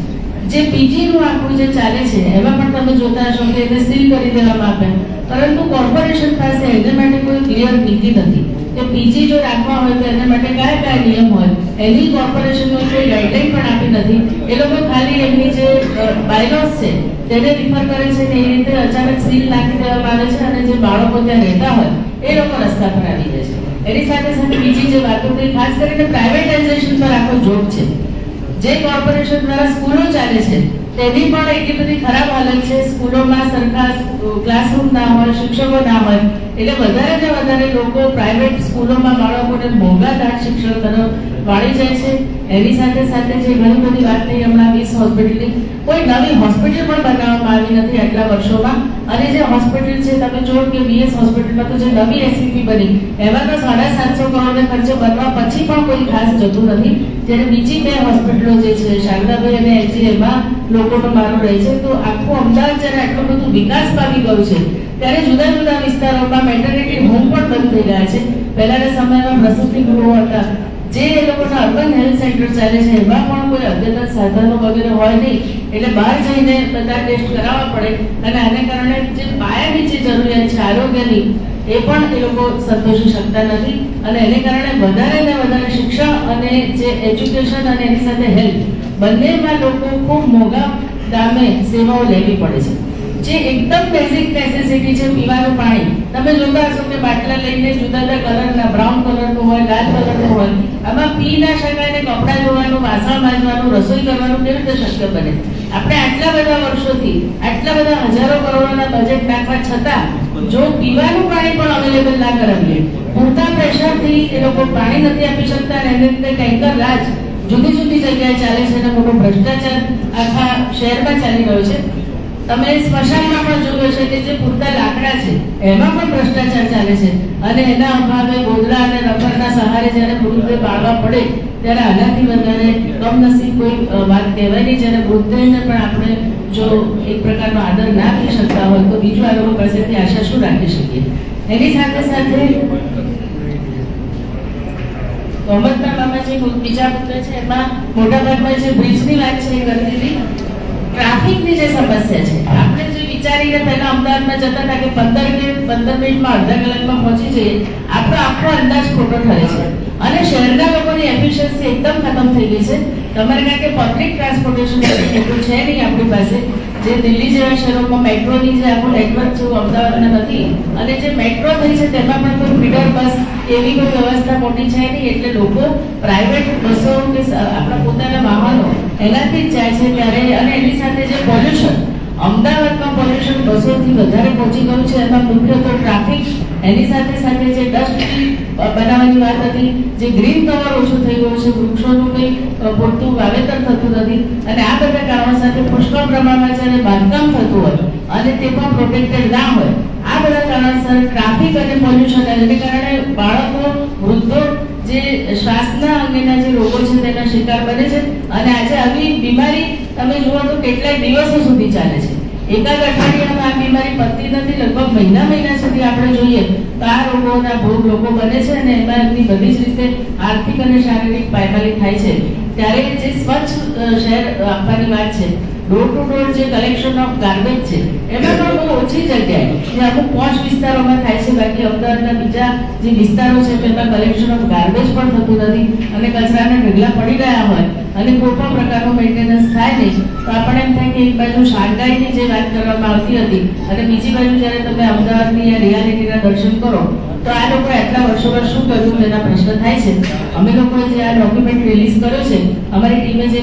Speaker 5: જે પીજીનું આખું જે ચાલે છે એમાં પણ તમે જોતા હશો કે એને સીલ કરી દેવામાં આવે, પરંતુ કોર્પોરેશન પાસે એને માટે કોઈ ક્લિયર નીતિ નથી કે પીજી જો રાખવા હોય તો એના માટે કયા કયા નિયમ હોય, એની કોર્પોરેશનનો કોઈ ગાઈડલાઈન પણ આપી નથી. એ લોકો ખાલી એમની જે બાયલોસ છે તેને રિફર કરે છે ને એ રીતે અચાનક સીલ નાખી દેવામાં આવે છે અને જે બાળકો ત્યાં રહેતા હોય એ લોકો રસ્તા પર આવી જાય છે. એની સાથે સાથે બીજી જે વાતો થઈ, ખાસ કરીને પ્રાઇવેટાઇઝેશન પર આખો જોગ છે. જે કોર્પોરેશન દ્વારા સ્કૂલો ચાલે છે તેની પણ એટલી બધી ખરાબ હાલત છે. સ્કૂલોમાં સરખા ક્લાસરૂમ ના હોય, શિક્ષકો ના હોય, એટલે વધારે ને વધારે લોકો પ્રાઇવેટ સ્કૂલોમાં બાળકોને મોંઘાદાર શિક્ષણ તરફ વાળી જાય છે. એની સાથે સાથે જે ઘણી બધી વાત થઈ હમણાં 20 હોસ્પિટલની, કોઈ નવી હોસ્પિટલ પણ બનાવવામાં આવી નથી આટલા વર્ષોમાં. અને જે હોસ્પિટલ છે તમે જુઓ કે બીએસ હોસ્પિટલમાં તો જે નવી એસસીપી બની એમાં તો 750 કરોડના ખર્ચે બનવા પછી પણ કોઈ ખાસ જતું નથી. જ્યારે બીજી 2 હોસ્પિટલો જે છે શારદાભાઈ અને એલજી, એમાં લોકોનો મારો રહે છે. તો આખું અમદાવાદ જ્યારે આટલું બધું વિકાસ પામી ગયું છે ત્યારે જુદા જુદા વિસ્તારોમાં મેટર્નિટી હોમ પણ બંધ થઈ ગયા છે. પહેલાના સમયમાં પ્રસૂતિ ગૃહો હતા, જે એ લોકોના અર્બન હેલ્થ સેન્ટર ચાલે છે એમાં પણ કોઈ અદ્યતન સાધનો વગેરે હોય નહીં, એટલે બહાર જઈને બધા ટેસ્ટ કરાવવા પડે અને આને કારણે જે પાયાની જે જરૂરિયાત છે આરોગ્યની એ પણ એ લોકો સંતોષી શકતા નથી. અને એને કારણે વધારે ને વધારે શિક્ષણ અને જે એજ્યુકેશન અને એની સાથે હેલ્થ બંનેમાં લોકો ખૂબ મોંઘા દામે સેવાઓ લેવી પડે છે. જે એકદમ બેઝિક નેસેસિટી છે પીવાનું પાણી, તમે જોતા હશો કે બાટલા લઈને જુદા જુદા કલરના, બ્રાઉન કલરનું હોય, લાલ કલરનું હોય, આમાં પી ના શકાય ને કપડાં ધોવાનું, વાસણ માંજવાનું, રસોઈ કરવાનું કેવી રીતે શક્ય બને? આપણે આટલા બધા વર્ષોથી આટલા બધા હજારો કરોડોના બજેટ નાખવા છતાં જો પીવાનું પાણી પણ અવેલેબલ ના કરાવીએ, પૂરતા પ્રેશરથી એ લોકો પાણી નથી આપી શકતા અને એને લીધે ટેન્કર રાજ જુદી જુદી જગ્યાએ ચાલે છે અને મોટો ભ્રષ્ટાચાર આખા શહેરમાં ચાલી રહ્યો છે. તમે સ્મશાનમાં પણ જોયું છે કે જે પૂરતા લાકડા છે એમાં પણ ભ્રષ્ટાચાર ચાલે છે અને એના અભાવે ગોદડા અને રબરના સહારે જ્યારે મૃતદેહ બાળવા પડે ત્યારે આનાથી વધારે કમનસીબ કોઈ વાત કહેવાય નહીં. જ્યારે મૃતદેહને પણ આપણે જો એક પ્રકારનો આદર ના આપી શકતા હોય તો બીજું આ લોકો પાસેથી આશા શું રાખી શકીએ? એની સાથે સાથે ગોમતના મામાજી બીજા મુદ્દે છે એમાં મોટાભાગમાં જે બ્રિજની વાત છે એ કરી દીધી. ટ્રાફિકની જે સમસ્યા છે, આપણે જે વિચારીને પહેલા અમદાવાદમાં જતા હતા કે 15 કે 15 મિનિટમાં અડધા કલાકમાં પહોંચી જઈએ, આપણો આખો અંદાજ ખોટો થાય છે અને શહેરના લોકોની એફિશિયન્સી એકદમ ખતમ થઈ ગઈ છે. તમારે કારણ કે પબ્લિક ટ્રાન્સપોર્ટેશન એટલું છે નહીં આપણી પાસે, જે દિલ્હી જેવા શહેરોમાં મેટ્રોની જે આખું નેટવર્ક જેવું અમદાવાદમાં નથી, અને જે મેટ્રો થઈ છે તેમાં પણ કોઈ ફીડર બસ એવી કોઈ વ્યવસ્થા મોટી છે નહીં, એટલે લોકો પ્રાઇવેટ બસો કે આપણા પોતાના વાહનો એનાથી જ જાય છે ત્યારે. અને એની સાથે જે પોલ્યુશન, અમદાવાદમાં પોલ્યુશન 200 થી વધારે પહોંચી ગયું છે. એમાં મુખ્ય તો ટ્રાફિક, એની સાથે સાથે જે ડસ્ટ બનાવવાની વાત હતી, જે ગ્રીન કવર ઓછું થઈ ગયું છે, વૃક્ષોનું કંઈ પૂરતું વાવેતર થતું નથી, અને આ બધા કારણો સાથે પુષ્કળ પ્રમાણમાં જ્યારે બાંધકામ થતું હોય અને તે પણ પ્રોટેક્ટેડ ના હોય, આ બધા કારણસર ટ્રાફિક અને પોલ્યુશન, એને કારણે બાળકો, વૃદ્ધો જે શ્વાસના અંગેના જે રોગો છે તેના શિકાર બને છે. અને આજે આવી બીમારી તમે જુઓ તો કેટલાય દિવસો સુધી ચાલે છે. એકાદ અઠવાડિયામાં આ બીમારી પતતી નથી, લગભગ મહિના સુધી આપણે જોઈએ તો આ રોગોના ભોગ લોકો બને છે અને એમાં એમની બધી જ રીતે આર્થિક અને શારીરિક પાયમાલી થાય છે. ત્યારે જે સ્વચ્છ શહેર આપવાની વાત છે, ડોર ટુ ડોર જે કલેક્શન ઓફ ગાર્બેજ છે, એમાં પણ બહુ ઓછી જગ્યાએ, જે અમુક પોશ વિસ્તારોમાં થાય છે, બાકી અમદાવાદના બીજા જે વિસ્તારો છે તેમાં કલેક્શન ઓફ ગાર્બેજ પણ થતું નથી અને કચરાના ઢગલા પડી ગયા હોય અને કોઈ પણ પ્રકારનું મેન્ટેનન્સ થાય નહીં, તો આપણને એમ થાય કે એક બાજુ શાંઘાઈની જે વાત કરવામાં આવતી હતી અને બીજી બાજુ જ્યારે તમે અમદાવાદની આ રિયાલિટીના દર્શન કરો તો આ લોકોએ આટલા વર્ષોમાં શું કર્યું તેના પ્રશ્ન થાય છે. અમે લોકોએ જે આ ડોક્યુમેન્ટ રિલીઝ કર્યો છે, અમારી ટીમે જે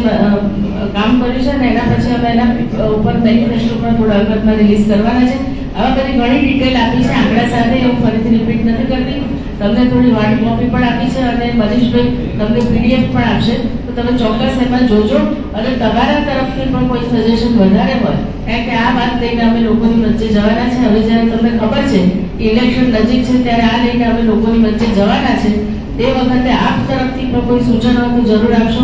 Speaker 5: કામ કર્યું છે ને એના પછી અમે એના ઉપર મેનિફેસ્ટો પણ થોડા વખતમાં રિલીઝ કરવાના છે. આવા બધી ઘણી ડિટેલ આપી છે આંકડા સાથે, હું ફરીથી રિપીટ નથી કરતી. તમને થોડી હાર્ડ કોપી પણ આપી છે અને મનીષભાઈ તમને પીડીએફ પણ આપશે, તો તમે ચોક્કસ એમાં જોજો. અને તમારા તરફથી પણ કોઈ સજેશન વધારે હોય, કારણ કે આ વાત લઈને અમે લોકોની વચ્ચે જવાના છે. હવે જ્યારે તમને ખબર છે કે ઇલેક્શન નજીક છે ત્યારે આ લઈને અમે લોકોની વચ્ચે જવાના છે, તે વખતે આપ તરફથી પણ કોઈ સૂચનો તો જરૂર આપશો.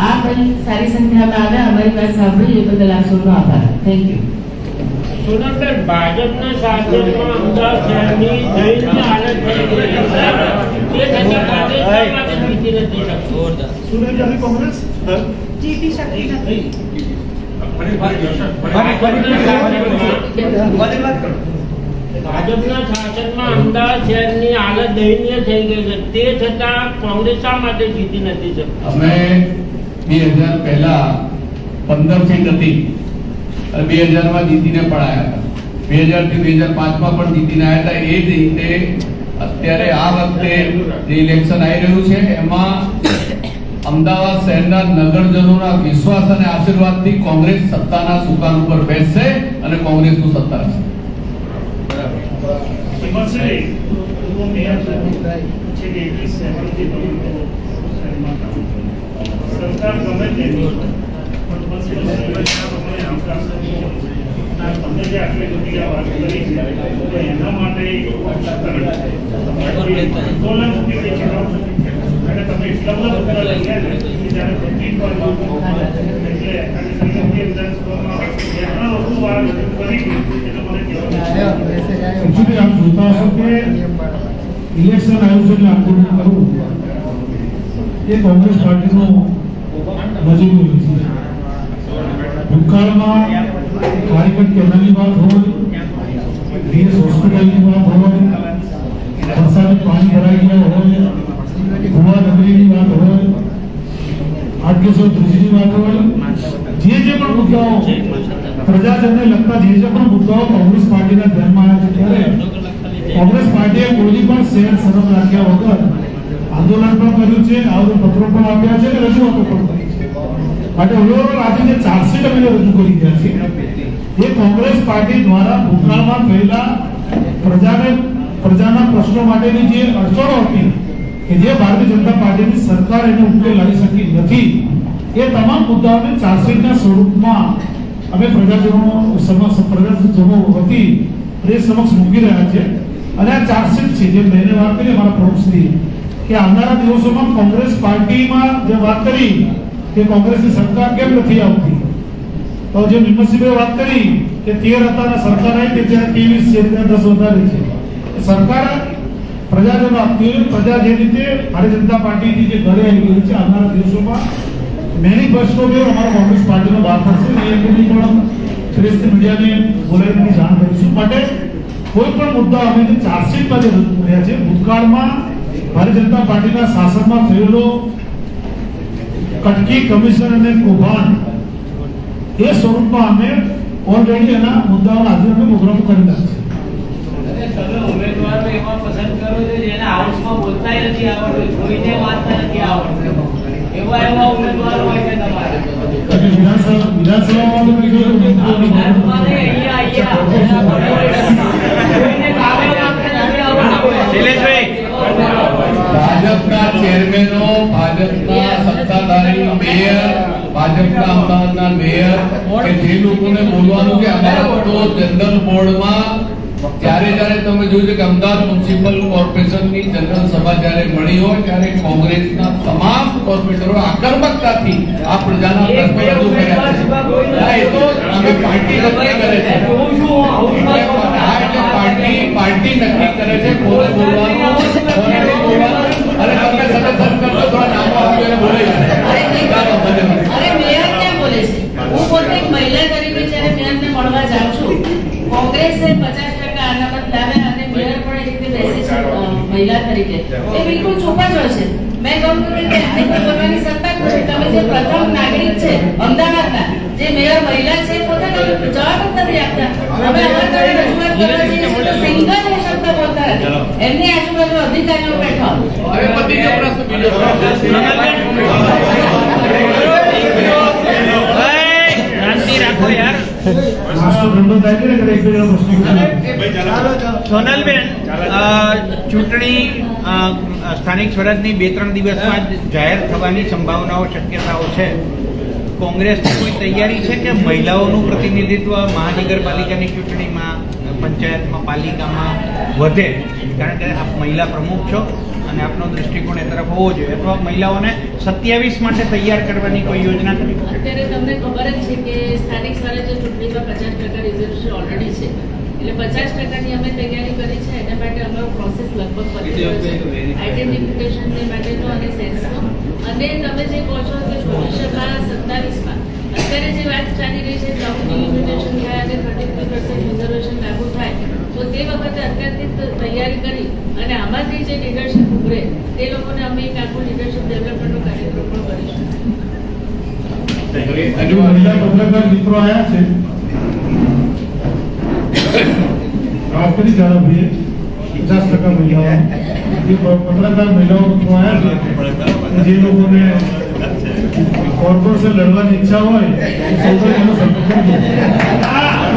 Speaker 5: આ બધી સારી સંખ્યામાં આવ્યા, અમારી વાત સાંભળી એ બદલ આપ સૌનો આભાર. Thank you.
Speaker 6: સોનલબેન, ભાજપના શાસનમાં અમદાવાદ શહેરની દયનીય હાલત થઈ ગઈ છે. તે છતાં કોંગ્રેસ શા માટે જીતી નથી શકતી?
Speaker 3: સુરેન્દ્રભાઈ કોંગ્રેસ
Speaker 7: જીતી શકતી નથી.
Speaker 6: ભાજપના શાસનમાં અમદાવાદ શહેરની હાલત દયનીય થઈ ગઈ છે, તે છતાં કોંગ્રેસ શા માટે જીતી નથી શકતી?
Speaker 4: અમે 2000 પહેલા 15 સીટ હતી અને 2000 માં જીતીને પણ આવ્યા હતા. 2000 થી 2005 માં પણ જીતીને આવ્યા હતા. એ જ રીતે અત્યારે આ વખતે જે ઇલેક્શન આવી રહ્યું છે એમાં અમદાવાદ શહેરના નગરજનોના વિશ્વાસ અને આશીર્વાદથી કોંગ્રેસ સત્તાના સુકાન ઉપર બેસશે અને કોંગ્રેસનું સત્તા છે.
Speaker 3: સરકાર ગમે તે તમને જે આટલી બધી આ વાત કરી છે તો એના માટે આંદોલન ઉભી થઈ છે અને તમે એટલા બધા મુદ્દા લઈ ગયા ને કે જ્યારે પબ્લિક પર એટલે એટલા લોકો વાત કરી એટલે મને
Speaker 8: એકચ્યુઅલી આપ જોતા હશો કે ઇલેક્શન આવ્યું છે એટલે આંદોલન કરવું એ કોંગ્રેસ પાર્ટીનો નજીકનું નથી. ભૂતકાળમાં કારીગર કેનાલની વાત હોય, ડીએસ હોસ્પિટલની વાત હોય, વરસાદી પાણી ભરાઈ ગયા હોય, ગોવા નગરીની વાત હોય, આટકેશ્વર બ્રિજની વાત હોય, જે પણ મુદ્દાઓ પ્રજાજનને લગતા જે પણ મુદ્દાઓ કોંગ્રેસ પાર્ટીના ધ્યાનમાં આવ્યા છે ત્યારે કોંગ્રેસ પાર્ટીએ કોઈ પણ શહેર શરમ રાખ્યા વગર આંદોલન પણ કર્યું છે, આવું પત્રો પણ આપ્યા છે અને રજૂઆતો પણ કરી છે. માટે ઓવરઓલ આજે જે ચાર્જશીટ અમે રજૂ કરી રહ્યા છીએ એ કોંગ્રેસ પાર્ટી દ્વારા ભૂતકાળમાં થયેલા પ્રજાના પ્રશ્નો માટેની જે અડચણો હતી કે જે ભારતીય જનતા પાર્ટીની સરકાર એને ઉકેલ લાવી શકી નથી, એ તમામ મુદ્દાઓને ચાર્જશીટના સ્વરૂપમાં અમે પ્રજાજનો વતી દેશ સમક્ષ મૂકી રહ્યા છે. અને આ ચાર્જશીટ છે જે મેં વાત કરી અમારા પ્રમુખશ્રી કે આવનારા દિવસોમાં કોંગ્રેસ પાર્ટીમાં જે વાત કરી કે કોંગ્રેસની સરકાર કેમ નથી આવતી, તો જે નિમતસિંહે વાત કરી કે 13 હતા સરકાર આવી કે જ્યારે 23 છે ત્યાં 10 વધારે છે. સરકાર પ્રજાજનો આપતી હોય, પ્રજા જે રીતે ભારતીય જનતા પાર્ટીની જે ઘરે આવી ગઈ છે આવનારા દિવસોમાં મેનિફેસ્ટો બે અમારા કોંગ્રેસ પાર્ટીનો બહાર પડશે. એ પણ શ્રેષ્ઠ મીડિયાને બોલાવીને જાણ કરીશું. માટે કોઈ પણ મુદ્દા અમે જે ચાર્જશીટમાં જે રજૂ કર્યા છે, ભૂતકાળમાં ભારતીય જનતા પાર્ટીના શાસનમાં થયેલો કટકી કમિશન અને કૌભાંડ એ સ્વરૂપમાં અમે ઓલરેડી એના મુદ્દાઓ આજે અમે પ્રોગ્રામ કરી નાખ્યા છે.
Speaker 6: તમે ઉમેદવારો એવા પસંદ કરો છો જેને હાઉસમાં બોલતા નથી આવડતું, જોઈને વાંચતા નથી આવડતું, એવા ઉમેદવારો હોય છે તમારે.
Speaker 8: વિધાનસભામાં
Speaker 6: વિધાનસભાને અહીંયા જોઈને કામે વાંચતા નથી આવડતું.
Speaker 4: ભાજપના ચેરમેનો, ભાજપના સત્તાધારી મેયર, ભાજપના અમદાવાદના મેયર કે જે લોકોને બોલવાનું કે અમારા તો જનરલ બોર્ડમાં જ્યારે તમે જોયું છે કે અમદાવાદ મ્યુનિસિપલ કોર્પોરેશનની જનરલ સભા જ્યારે મળી હોય ત્યારે કોંગ્રેસના તમામ કોર્પોરેટરો આક્રમકતાથી આ પ્રજાના પ્રશ્નો રજૂ કર્યા છે. હા, એ તો અમે પાર્ટી નક્કી કરે છે. હા, એટલે પાર્ટી નક્કી કરે છે કોને બોલવાનું, કોને નહીં બોલવાનું. અને તમે સતત કરતો થોડા નામો આપજો અને બોલાવી છે. ચાલો, ધન્યવાદ.
Speaker 5: અરે મેયર ક્યાં બોલે છે? હું પોતે એક મહિલા તરીકે જ્યારે મેયરને મળવા જાઉં છું, કોંગ્રેસે 50% અનામત લાવ્યા અને મેયર પણ એ રીતે બેસે છે મહિલા તરીકે. એ બિલકુલ ચૂપ જ હોય છે. મેં કહું છું કે એમની પર બોલવાની સત્તા નથી. તમે જે પ્રથમ નાગરિક છે અમદાવાદના, જે મેયર મહિલા છે, પોતે જવાબ જ નથી આપતા. અમે અમારા ઘરે રજૂઆત કરવા જઈએ છીએ તો સિંગલ એ શબ્દ બોલતા નથી. એમની આજુબાજુ અધિકારીઓ બેઠા
Speaker 4: હવે પતિ ગયો પ્રશ્ન બીજો
Speaker 6: શાંતિ રાખો યાર.
Speaker 8: નાસ્તો ધંધો થાય કે કરે એકબીજાનો પ્રશ્ન
Speaker 9: સોનલબેન, ચૂંટણી સ્થાનિક સ્વરાજની 2-3 દિવસમાં જ જાહેર થવાની સંભાવનાઓ, શક્યતાઓ છે. કોંગ્રેસની કોઈ તૈયારી છે કે મહિલાઓનું પ્રતિનિધિત્વ મહાનગરપાલિકાની ચૂંટણીમાં, પંચાયતમાં, પાલિકામાં વધે? કારણ કે આપ મહિલા પ્રમુખ છો અને આપનો દૃષ્ટિકોણ એ તરફ હોવો જોઈએ. અથવા મહિલાઓને 27 માટે તૈયાર કરવાની કોઈ યોજના કરી?
Speaker 5: અત્યારે તમને ખબર જ છે કે સ્થાનિક સ્વરાજ્ય ચૂંટણીમાં 50% રિઝર્વેશન ઓલરેડી છે. એટલે 50%ની અમે તૈયારી કરી છે. એના માટે અમારો પ્રોસેસ લગભગ પતી ગયો છે, આઈડેન્ટિફિકેશનને માટેનો અને સેન્સનો. અને તમે જે કહો છો કે ભવિષ્યમાં 27માં અત્યારે જે વાત ચાલી રહી છે, જોબની લિમિટેશન થાય અને 33% રિઝર્વેશન લાગુ થાય, તો તે વખતે અત્યારથી તૈયારી કરી અને આમાંથી જે લીડરશિપ ઉભરે તે લોકોને અમે એક આખું લીડરશિપ ડેવલપમેન્ટનો કાર્યક્રમ પણ કરીશું.
Speaker 8: હજુ મહિલા પત્રકાર મિત્રો આવ્યા છે. વાત કરી ધારાભાઈએ 50% મહિલાઓ, જે પત્રકાર મહિલાઓ મિત્રો આવ્યા છે, જે લોકોને કોર્પોરેશન લડવાની ઈચ્છા હોય તો સૌથી એનો સંપર્ક કરજો.